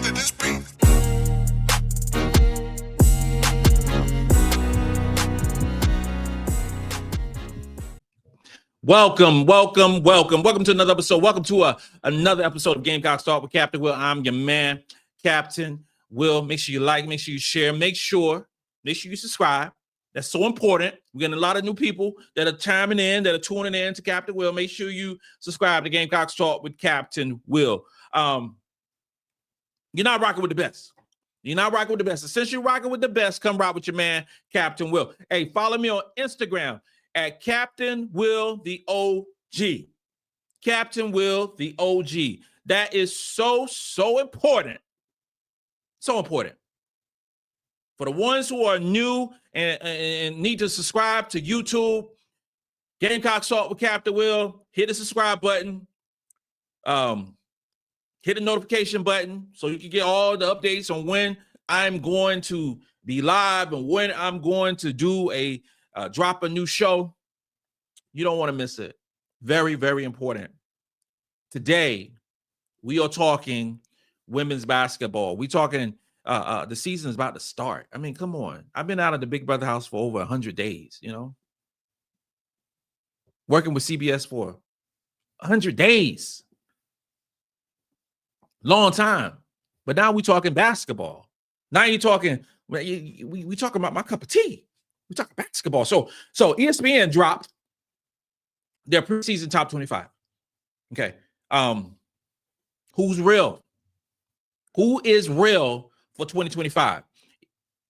to this beat. Welcome to another episode. Welcome to another episode of Gamecocks Talk with Captain Will. I'm your man, Captain Will. Make sure you like, make sure you share, make sure you subscribe. That's so important. We're getting a lot of new people that are chiming in, that are tuning in to Captain Will. Make sure you subscribe to Gamecocks Talk with Captain Will. You're not rocking with the best. Since you're rocking with the best, come rock with your man, Captain Will. Hey, follow me on Instagram at Captain Will the OG. Captain Will the OG. That is so important. So important. For the ones who are new and need to subscribe to YouTube, Gamecocks Talk with Captain Will, hit the subscribe button. Hit the notification button so you can get all the updates on when I'm going to be live and when I'm going to do drop a new show. You don't want to miss it. Very, very important. Today, we are talking women's basketball. We're talking the season is about to start. I mean, come on. I've been out of the Big Brother house for over 100 days, working with CBS for 100 days. Long time. But now we're talking basketball. Now you're talking, we talking about my cup of tea. We're talking basketball. So ESPN dropped their preseason top 25. Okay. Who's real? Who is real for 2025?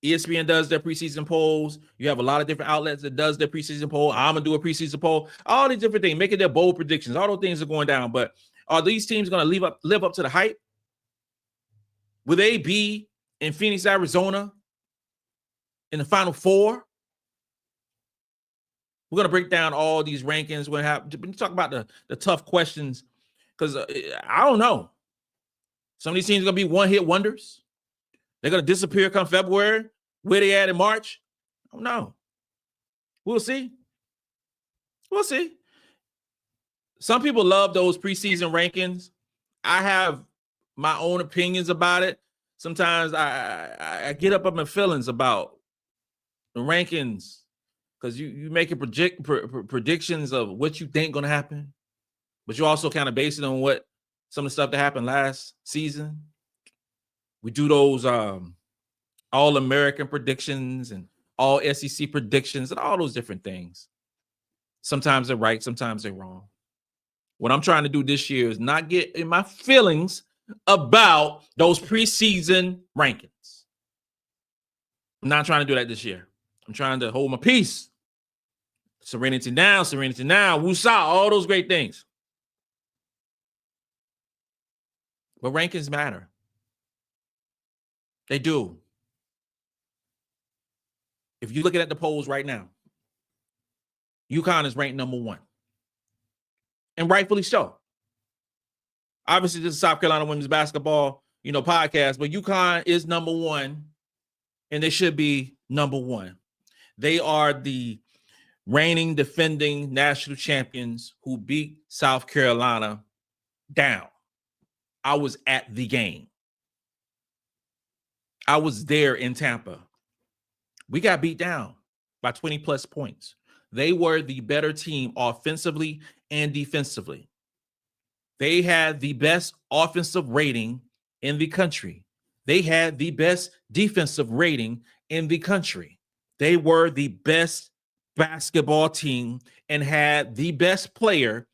ESPN does their preseason polls. You have a lot of different outlets that does their preseason poll. I'm going to do a preseason poll. All these different things, making their bold predictions. All those things are going down. But are these teams going to live up to the hype? Will they be in Phoenix, Arizona in the Final Four? We're going to break down all these rankings. We're going to talk about the tough questions because I don't know. Some of these teams are going to be one-hit wonders. They're going to disappear come February. Where they at in March? I don't know. We'll see. Some people love those preseason rankings. I have my own opinions about it. Sometimes I get up on my feelings about the rankings because you making predictions of what you think going to happen, but you also kind of base it on what some of the stuff that happened last season. We do those All-American predictions and all SEC predictions and all those different things. Sometimes they're right, sometimes they're wrong. What I'm trying to do this year is not get in my feelings about those preseason rankings. I'm not trying to do that this year. I'm trying to hold my peace. Serenity now, woosah, all those great things. But rankings matter. They do. If you're looking at the polls right now, UConn is ranked number 1. And rightfully so. Obviously, this is South Carolina women's basketball, podcast, but UConn is number 1, and they should be number 1. They are the reigning, defending national champions who beat South Carolina down. I was at the game. I was there in Tampa. We got beat down by 20-plus points. They were the better team offensively and defensively. They had the best offensive rating in the country. They had the best defensive rating in the country. They were the best basketball team and had the best player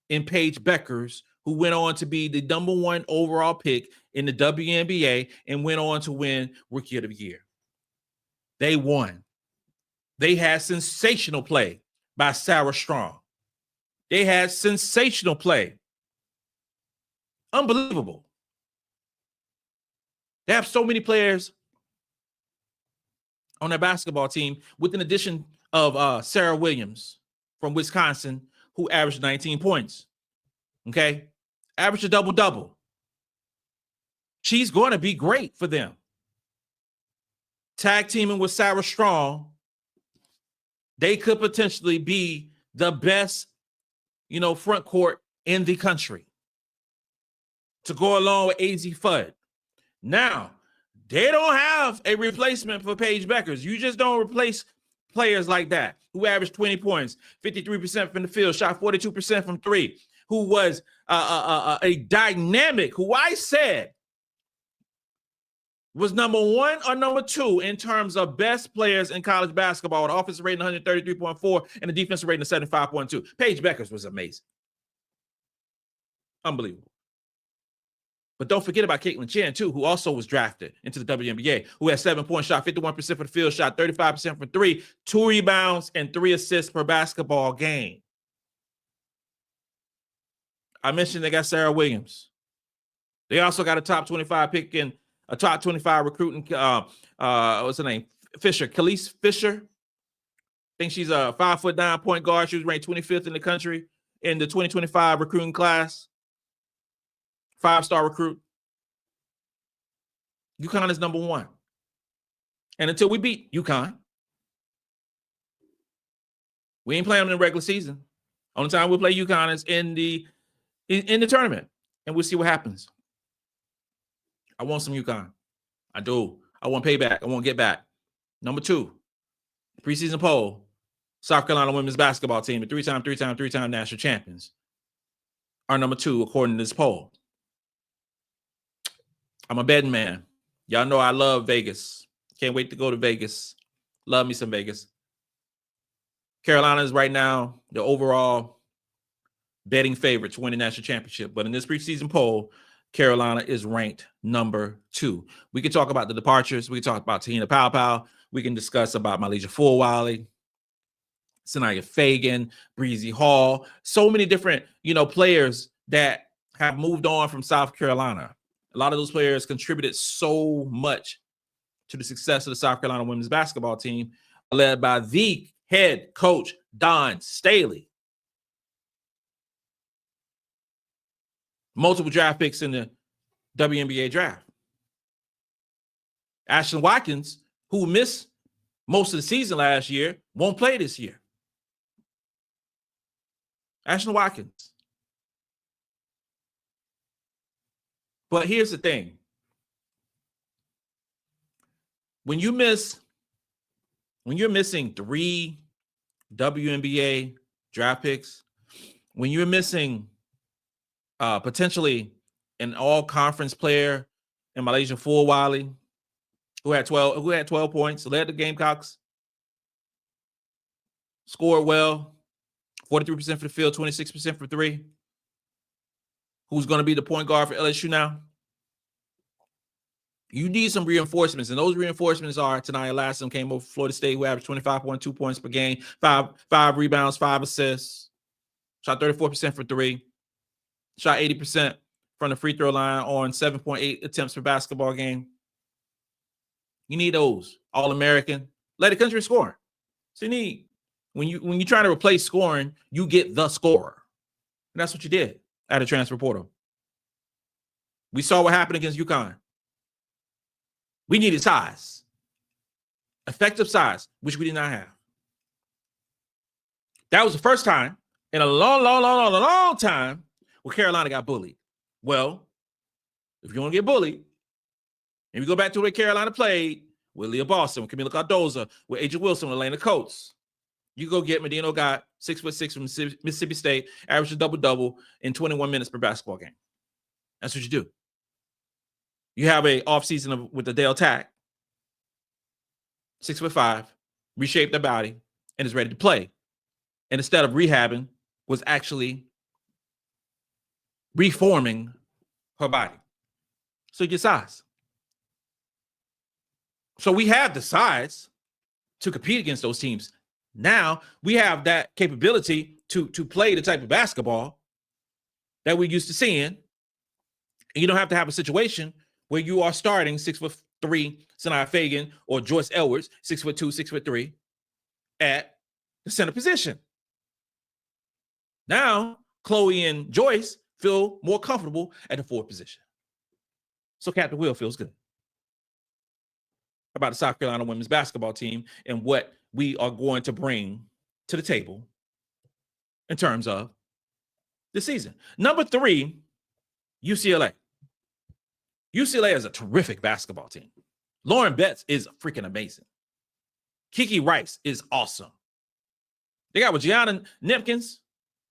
in Paige Beckers, who went on to be the number 1 overall pick in the WNBA and went on to win Rookie of the Year. They won. They had sensational play by Sarah Strong. They had sensational play. Unbelievable. They have so many players on their basketball team, with an addition of Sarah Williams from Wisconsin, who averaged 19 points. Okay? Averaged a double-double. She's going to be great for them. Tag teaming with Sarah Strong, they could potentially be the best, front court in the country. To go along with AZ Fudd. Now, they don't have a replacement for Paige Beckers. You just don't replace players like that who averaged 20 points, 53% from the field, shot 42% from three, who was a dynamic, who I said was number 1 or number 2 in terms of best players in college basketball, with an offensive rating of 133.4 and a defensive rating of 75.2. Paige Beckers was amazing. Unbelievable. But don't forget about Caitlin Chen, too, who also was drafted into the WNBA, who had 7 points, shot 51% for the field, shot 35% from three, 2 rebounds, and 3 assists per basketball game. I mentioned they got Sarah Williams. They also got a top 25 pick in a top 25 recruiting. What's her name? Fisher, Khalees Fisher. I think she's a 5'9" point guard. She was ranked 25th in the country in the 2025 recruiting class. 5-star recruit. UConn is number 1. And until we beat UConn, we ain't playing them in the regular season. Only time we play UConn is in the tournament. And we'll see what happens. I want some UConn. I do. I want payback. I want get back. Number 2, preseason poll, South Carolina women's basketball team, the three-time national champions, are number 2 according to this poll. I'm a betting man. Y'all know I love Vegas. Can't wait to go to Vegas. Love me some Vegas. Carolina is right now the overall betting favorite to win the national championship. But in this preseason poll, Carolina is ranked number 2. We can talk about the departures. We can talk about Tahina Powell. We can discuss about Malaysia Fulwiley, Sanaya Fagan, Breezy Hall. So many different, players that have moved on from South Carolina. A lot of those players contributed so much to the success of the South Carolina women's basketball team, led by the head coach, Don Staley. Multiple draft picks in the WNBA draft. Ashlyn Watkins, who missed most of the season last year, won't play this year. Ashlyn Watkins. But here's the thing. When you're missing 3 WNBA draft picks, when you're missing potentially an all-conference player in Malaysia Fulwiley, who had 12 points, led the Gamecocks, scored well, 43% for the field, 26% for three. Who's going to be the point guard for LSU now? You need some reinforcements, and those reinforcements are Tanaya Lassam came over Florida State, who averaged 25.2 points per game, five rebounds, 5 assists, shot 34% for three, shot 80% from the free throw line on 7.8 attempts per basketball game. You need those. All-American. Led the country in scoring. So you need, when you try to replace scoring, you get the scorer. And that's what you did at a transfer portal. We saw what happened against UConn. We needed size. Effective size, which we did not have. That was the first time in a long time where Carolina got bullied. Well, if you want to get bullied, and we go back to where Carolina played with Leah Boston, with Camila Cardoza, with Adrian Wilson, with Elena Coates, you go get Medina Got 6'6" from Mississippi State, average a double-double in 21 minutes per basketball game. That's what you do. You have a offseason with the Dale Tack, 6'5", reshaped their body, and is ready to play. And instead of rehabbing, was actually reforming her body. So you get size. So we have the size to compete against those teams. Now we have that capability to play the type of basketball that we're used to seeing. And you don't have to have a situation where you are starting 6'3" Sanaya Fagan or Joyce Edwards, 6'2", 6'3" at the center position. Now Chloe and Joyce feel more comfortable at the 4th position. So Captain Will feels good about the South Carolina women's basketball team and what we are going to bring to the table in terms of the season. Number 3, UCLA. UCLA is a terrific basketball team. Lauren Betts is freaking amazing. Kiki Rice is awesome. They got with Gianna Nipkins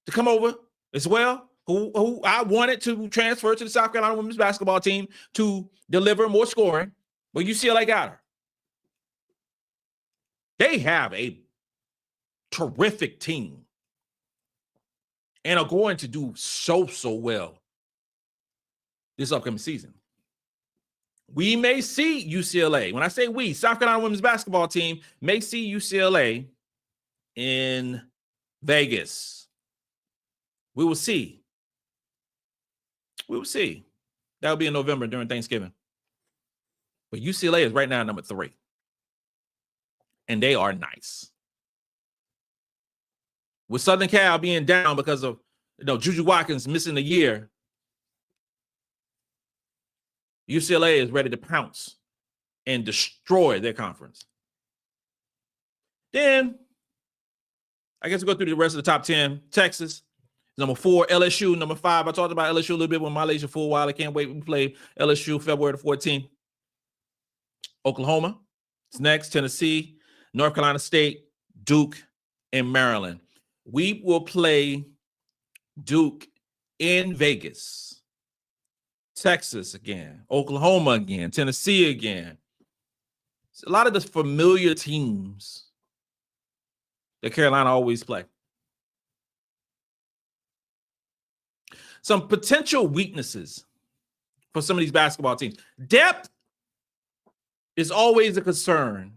to come over as well, who I wanted to transfer to the South Carolina women's basketball team to deliver more scoring, but UCLA got her. They have a terrific team and are going to do so well this upcoming season. We may see UCLA. When I say we, South Carolina women's basketball team may see UCLA in Vegas. We will see. We will see. That will be in November during Thanksgiving. But UCLA is right now number 3. And they are nice. With Southern Cal being down because of Juju Watkins missing a year, UCLA is ready to pounce and destroy their conference. Then, I guess we'll go through the rest of the top 10. Texas, number 4. LSU, number 5. I talked about LSU a little bit with Malaysia for a while. I can't wait. We play LSU February the 14th. Oklahoma is next. Tennessee, North Carolina State, Duke, and Maryland. We will play Duke in Vegas. Texas again, Oklahoma again, Tennessee again. It's a lot of the familiar teams that Carolina always play. Some potential weaknesses for some of these basketball teams. Depth is always a concern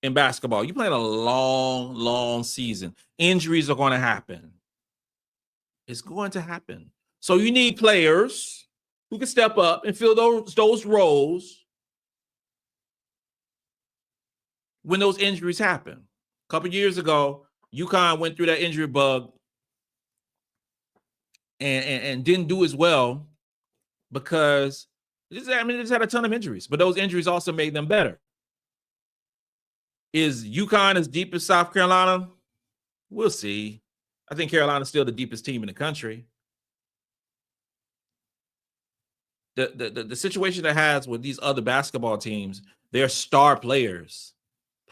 in basketball. You're playing a long season. Injuries are going to happen. It's going to happen. So you need players who can step up and fill those roles when those injuries happen. A couple years ago, UConn went through that injury bug and didn't do as well because they just had a ton of injuries, but those injuries also made them better. Is UConn as deep as South Carolina? We'll see. I think Carolina's still the deepest team in the country. The situation that has with these other basketball teams, their star players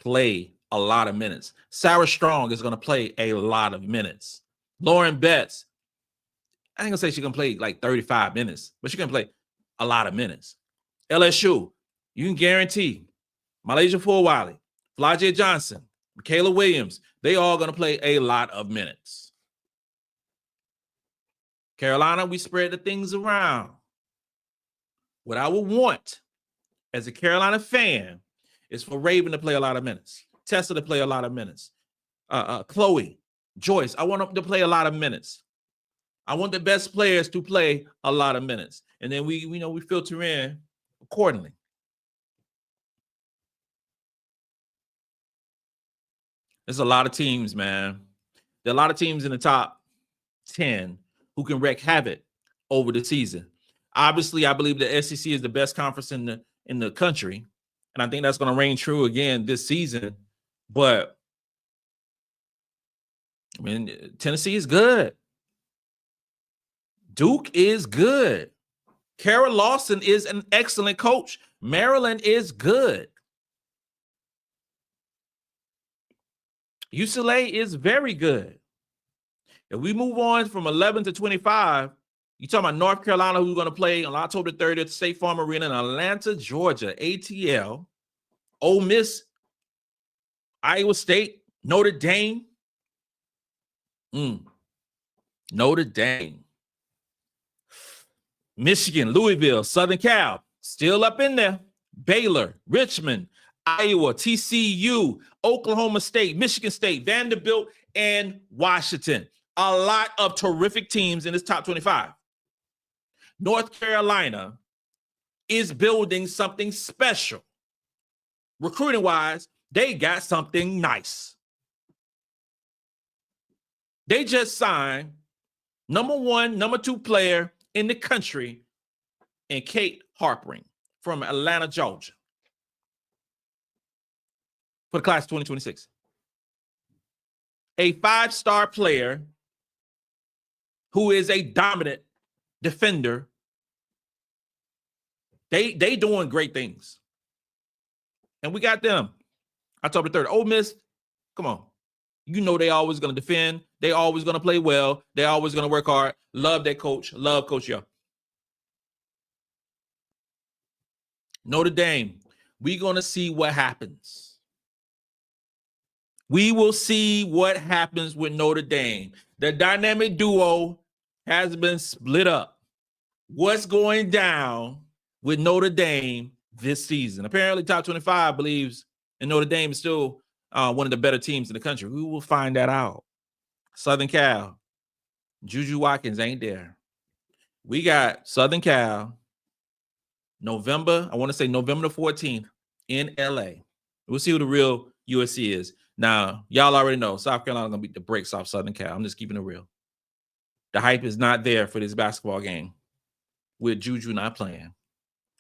play a lot of minutes. Sarah Strong is going to play a lot of minutes. Lauren Betts, I ain't going to say she's going to play like 35 minutes, but she's going to play a lot of minutes. LSU, you can guarantee Malaysia Fulwiley, Flaja Johnson, Michaela Williams, they all going to play a lot of minutes. Carolina, we spread the things around. What I would want as a Carolina fan is for Raven to play a lot of minutes, Tessa to play a lot of minutes, Chloe, Joyce, I want them to play a lot of minutes. I want the best players to play a lot of minutes. And then we filter in accordingly. There's a lot of teams, man. There are a lot of teams in the top 10 who can wreak havoc over the season. Obviously, I believe the SEC is the best conference in the country, and I think that's going to reign true again this season. But I mean, Tennessee is good. Duke is good. Kara Lawson is an excellent coach. Maryland is good. UCLA is very good. If we move on from 11 to 25, you're talking about North Carolina, who's going to play on October 30th at State Farm Arena in Atlanta, Georgia, ATL. Ole Miss, Iowa State, Notre Dame. Notre Dame. Michigan, Louisville, Southern Cal, still up in there. Baylor, Richmond, Iowa, TCU, Oklahoma State, Michigan State, Vanderbilt, and Washington. A lot of terrific teams in this top 25. North Carolina is building something special. Recruiting-wise, they got something nice. They just signed number 1, number 2 player in the country and Kate Harpering from Atlanta, Georgia for the class of 2026. A 5-star player who is a dominant defender They doing great things. And we got them. October 3rd. Ole Miss, come on. You know they always going to defend. They always going to play well. They always going to work hard. Love their coach. Love Coach Young. Notre Dame, we're going to see what happens. We will see what happens with Notre Dame. The dynamic duo has been split up. What's going down with Notre Dame this season? Apparently, Top 25 believes and Notre Dame is still one of the better teams in the country. We will find that out. Southern Cal, Juju Watkins ain't there. We got Southern Cal, November the 14th in LA. We'll see who the real USC is. Now, y'all already know South Carolina going to beat the brakes off Southern Cal. I'm just keeping it real. The hype is not there for this basketball game with Juju not playing.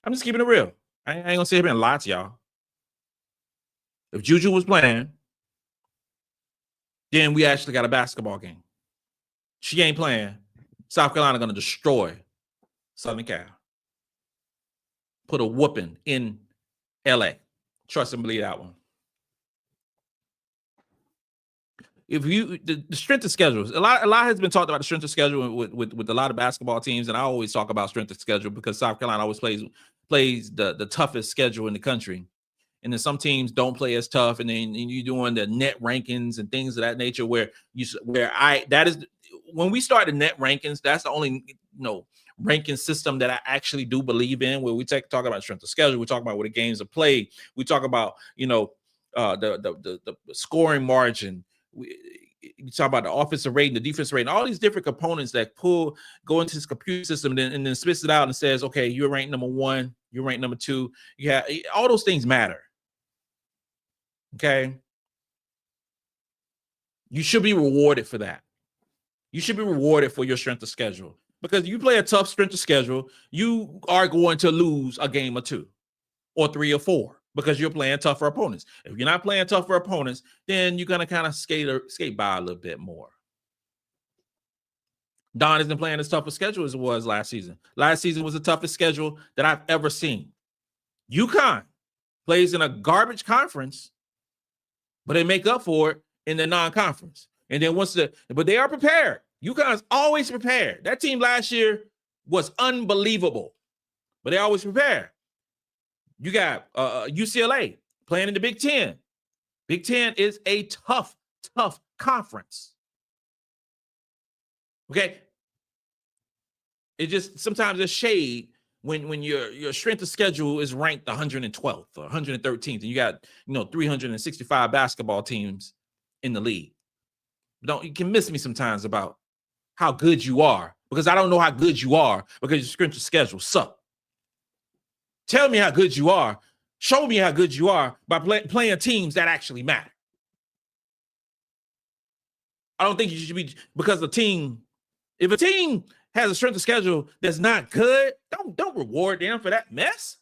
I'm just keeping it real. I ain't going to sit here and lie to y'all. If Juju was playing, then we actually got a basketball game. She ain't playing. South Carolina going to destroy Southern Cal. Put a whooping in LA. Trust and believe that one. If you the strength of schedules, a lot has been talked about the strength of schedule with a lot of basketball teams, and I always talk about strength of schedule because South Carolina always plays the toughest schedule in the country. And then some teams don't play as tough, and then you're doing the net rankings and things of that nature. When we start the net rankings, that's the only ranking system that I actually do believe in. Where we talk about strength of schedule, we talk about where the games are played, we talk about the scoring margin. You talk about the offensive rating, the defensive rating, all these different components that go into this computer system and then spits it out and says, okay, you're ranked number 1, you're ranked number 2. Yeah, all those things matter. Okay. You should be rewarded for that. You should be rewarded for your strength of schedule because you play a tough strength of schedule, you are going to lose a game or 2 or 3 or 4 because you're playing tougher opponents. If you're not playing tougher opponents, then you're going to kind of skate by a little bit more. Don isn't playing as tough a schedule as it was last season. Last season was the toughest schedule that I've ever seen. UConn plays in a garbage conference, but they make up for it in the non-conference. And then but they are prepared. UConn's always prepared. That team last year was unbelievable, but they always prepared. You got UCLA playing in the Big Ten. Big Ten is a tough conference. Okay. It just sometimes there's shade when your strength of schedule is ranked 112th or 113th, and you got 365 basketball teams in the league. You can miss me sometimes about how good you are because I don't know how good you are because your strength of schedule sucks. Tell me how good you are. Show me how good you are by playing teams that actually matter. I don't think you should be because if a team has a strength of schedule that's not good, don't reward them for that mess.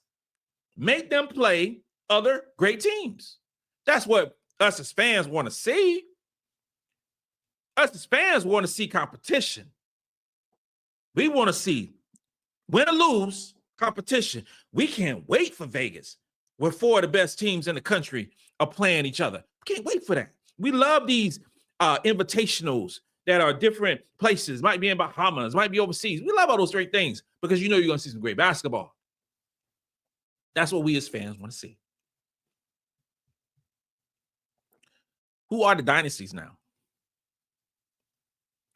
Make them play other great teams. That's what us as fans want to see. Us as fans want to see competition. We want to see win or lose competition. We can't wait for Vegas, where 4 of the best teams in the country are playing each other. Can't wait for that. We love these invitationals that are different places, might be in Bahamas, might be overseas. We love all those great things because you're going to see some great basketball. That's what we as fans want to see. Who are the dynasties now?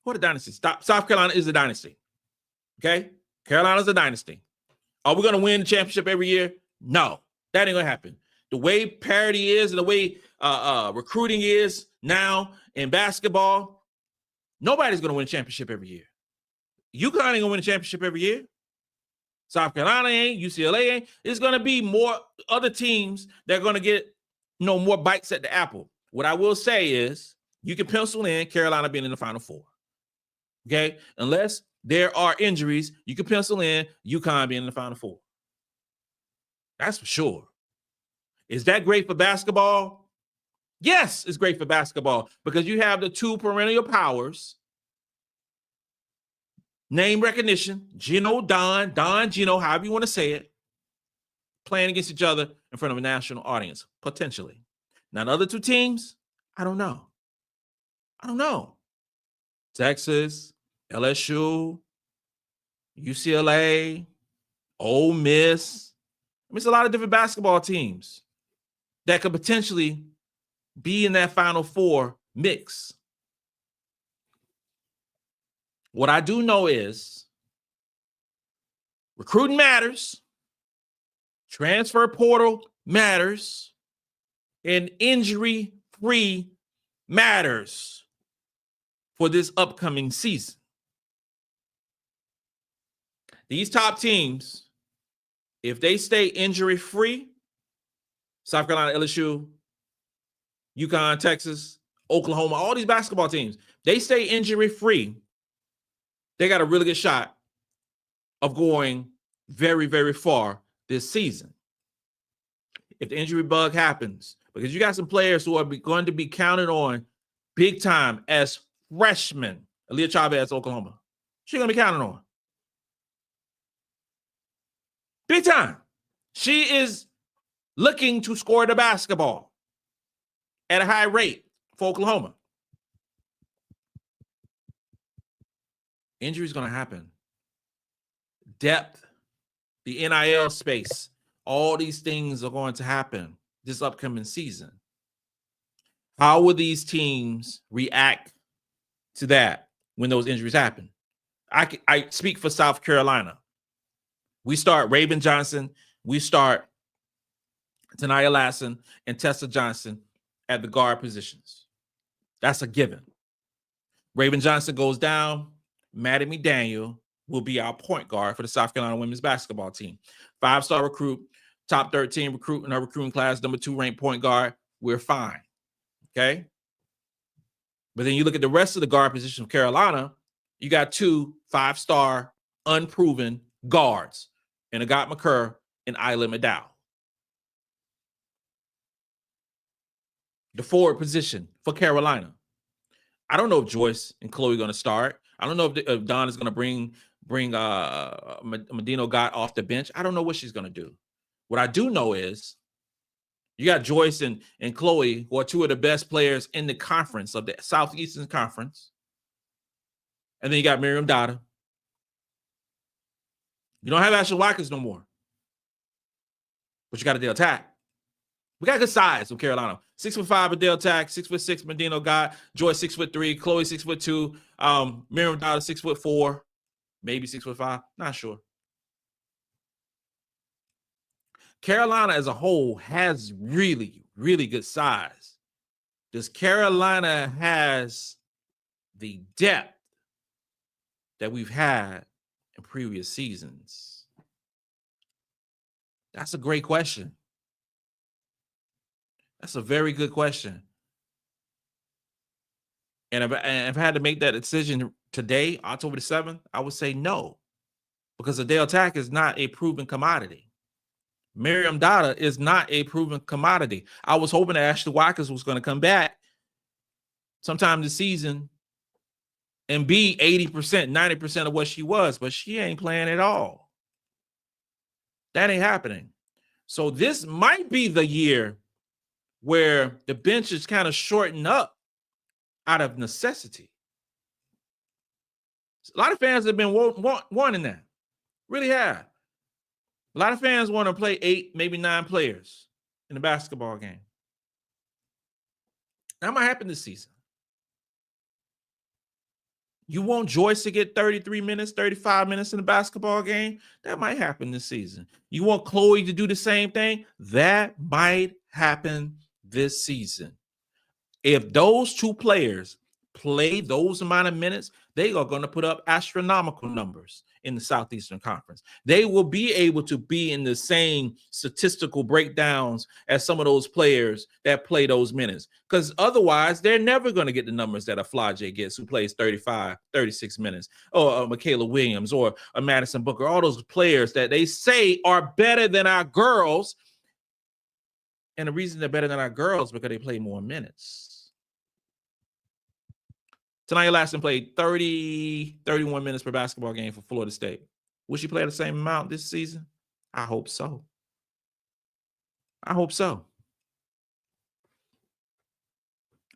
Who are the dynasties? South Carolina is a dynasty. Okay? Carolina's a dynasty. Are we going to win the championship every year? No, that ain't going to happen. The way parity is and the way recruiting is now in basketball, nobody's going to win a championship every year. UConn ain't going to win a championship every year. South Carolina ain't. UCLA ain't. There's going to be more other teams that are going to get more bites at the apple. What I will say is you can pencil in Carolina being in the Final Four. Okay? Unless there are injuries, you can pencil in UConn being in the Final Four. That's for sure. Is that great for basketball? Yes, it's great for basketball because you have the 2 perennial powers. Name recognition, Gino, Don, Gino, however you want to say it. playing against each other in front of a national audience, potentially. Now, the other two teams, I don't know. Texas, LSU, UCLA, Ole Miss. I mean, it's a lot of different basketball teams that could potentially be in that Final Four mix. What I do know is recruiting matters, transfer portal matters, and injury-free matters for this upcoming season. These top teams, if they stay injury-free, South Carolina, LSU, UConn, Texas, Oklahoma, all these basketball teams, they stay injury-free, they got a really good shot of going very, very far this season. If the injury bug happens, because you got some players who are going to be counted on big time as freshmen. Aaliyah Chavez, Oklahoma. She's going to be counted on. Big time. She is looking to score the basketball at a high rate for Oklahoma. Injury is going to happen. Depth, the NIL space, all these things are going to happen this upcoming season. How will these teams react to that when those injuries happen? I speak for South Carolina. We start Raven Johnson. We start Tanaya Lassen and Tessa Johnson at the guard positions. That's a given. Raven Johnson goes down. Maddie McDaniel will be our point guard for the South Carolina women's basketball team. 5-star recruit, top 13 recruit in our recruiting class, number 2 ranked point guard. We're fine. Okay. But then you look at the rest of the guard position of Carolina, you got 2 5-star unproven guards, and Agat McCurr and Isla McDowell. The forward position for Carolina. I don't know if Joyce and Chloe are going to start. I don't know if Dawn is going to bring Medina Agat off the bench. I don't know what she's going to do. What I do know is you got Joyce and Chloe, who are 2 of the best players in the conference of the Southeastern Conference. And then you got Miriam Dada. You don't have Ashley Watkins no more. But you got Adele Tack. We got good size with Carolina. 6'5" Adele Tack, 6'6" Medina Agat, Joyce 6'3", Chloe 6'2", Miriam Dada 6'4", maybe 6'5", not sure. Carolina as a whole has really, really good size. Does Carolina has the depth that we've had in previous seasons? That's a great question. That's a very good question. And if I had to make that decision today, October the 7th, I would say no. Because Adele Tack is not a proven commodity. Miriam Dada is not a proven commodity. I was hoping that Ashley Watkins was going to come back sometime this season and be 80%, 90% of what she was, but she ain't playing at all. That ain't happening. So this might be the year where the bench is kind of shortened up out of necessity. A lot of fans have been wanting that. Really have. A lot of fans want to play 8, maybe 9 players in the basketball game. That might happen this season. You want Joyce to get 33 minutes, 35 minutes in the basketball game? That might happen this season. You want Chloe to do the same thing? That might happen this season. If those 2 players play those amount of minutes, they are going to put up astronomical numbers in the Southeastern Conference. They will be able to be in the same statistical breakdowns as some of those players that play those minutes. Because otherwise, they're never going to get the numbers that a Flajay gets who plays 35, 36 minutes, or a Michaela Williams, or a Madison Booker, all those players that they say are better than our girls. And the reason they're better than our girls is because they play more minutes. Tanaya Lassen played 31 minutes per basketball game for Florida State. Will she play the same amount this season? I hope so. I hope so.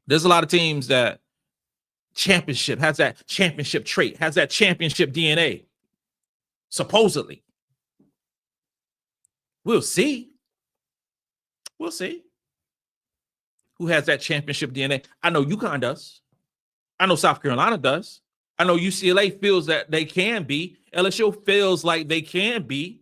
There's a lot of teams that has that championship trait, has that championship DNA. Supposedly. We'll see. We'll see who has that championship DNA. I know UConn does. I know South Carolina does. I know UCLA feels that they can be. LSU feels like they can be.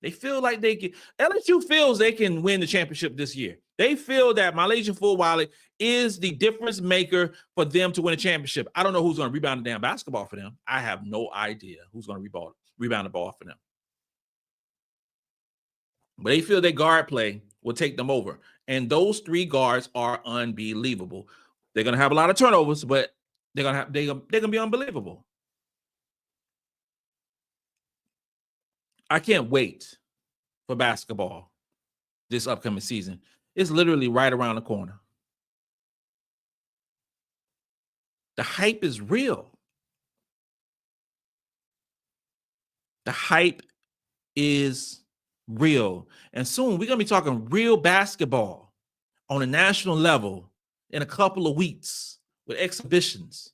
They feel like they can. LSU feels they can win the championship this year. They feel that Malaysia Fulwiley is the difference maker for them to win a championship. I don't know who's going to rebound the damn basketball for them. I have no idea who's going to rebound the ball for them. But they feel their guard play will take them over. And those three guards are unbelievable. They're going to have a lot of turnovers, but they're going to be unbelievable. I can't wait for basketball this upcoming season. It's literally right around the corner. The hype is real. The hype is real. And soon we're going to be talking real basketball on a national level in a couple of weeks with exhibitions.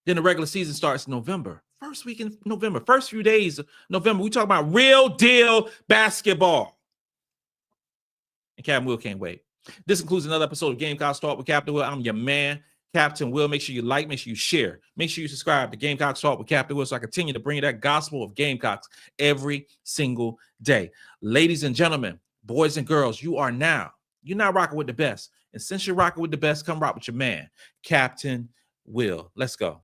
Then the regular season starts in November. First week in November, first few days of November, we talk about real deal basketball. And Captain Will can't wait. This includes another episode of Gamecocks Talk with Captain Will. I'm your man, Captain Will. Make sure you like, make sure you share, make sure you subscribe to Gamecocks Talk with Captain Will so I continue to bring you that gospel of Gamecocks every single day. Ladies and gentlemen, boys and girls, you're now rocking with the best. And since you're rocking with the best, come rock with your man, Captain Will. Let's go.